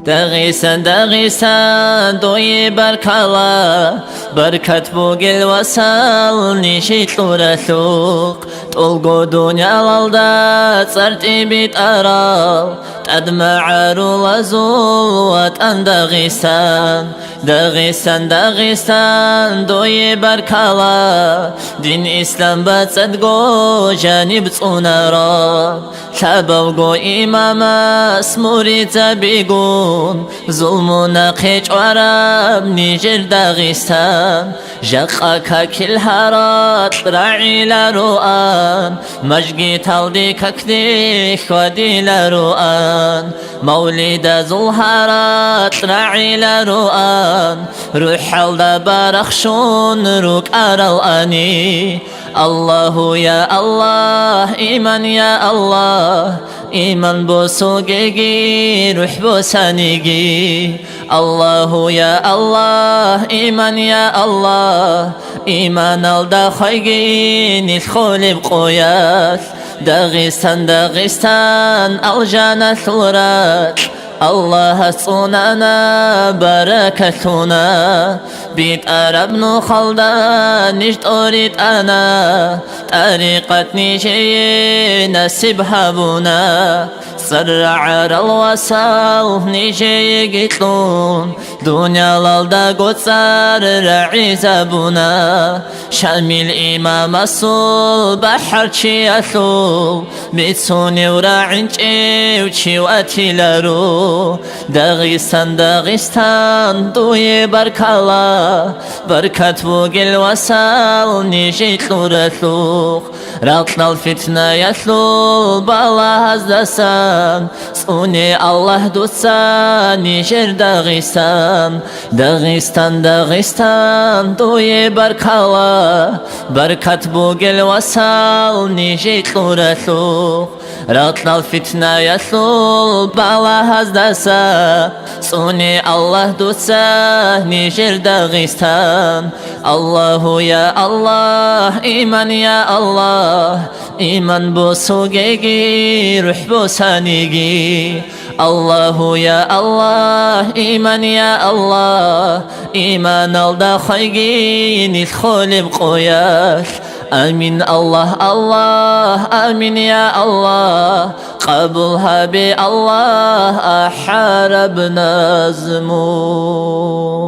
دغيسان دوي بركالا بركت بوغل وصل نشيت لرثوق تلقو دنيا لالدا تسرتي بيت أرال تدمع رولازول وطن دغيسان دوي بركالا دين إسلام بتصدقو جانب تونارا شبوغو إماما سموري تبيقون ظلمنا قيج عرب نيجر دغيسان جاقاكا كل هارات راعي لروان مجقي تالدي ككدي خوادي لروان مولد ذو الهارات راعي لروان روح الدبارخشون روك أرالاني الله يا الله إيمان يا الله إيمان بوسوغيغي روح بوسانيغي الله يا الله إيمان يا الله إيمان الدخيغي ندخل بقوياس دغيستان الجنة ثورات الله صوننا بركتنا بيت أرب نخلدا نجد أريد أنا طريقة نيجي نسيبها بنا سرع الوصل نيجي قتلون دنيا لالدا قدسار رعيزة بنا شامل إمام الصول بحر شي أثول بيتسوني وراعنجي وشي واتي لارو دغيستان دوي بركالا بركت بوغل وصل نجيت لرثوق راتنا الفتنة يثلول بالا هزدسان صوني الله دوسان نجر دغيستان دوي بركالا بركت بوغل وصل نجيت لرثوق راتنا الفتنة يثلول بالا هزدسان صوني الله دوسان نجر دغيستان الله يا الله إيمان يا الله إيمان بوسوغيغي روح بوسانيغي الله يا الله إيمان يا الله إيمان الدخيغي ندخل بقوياش آمين الله آمين يا الله قبلها بالله أحاربنا زمو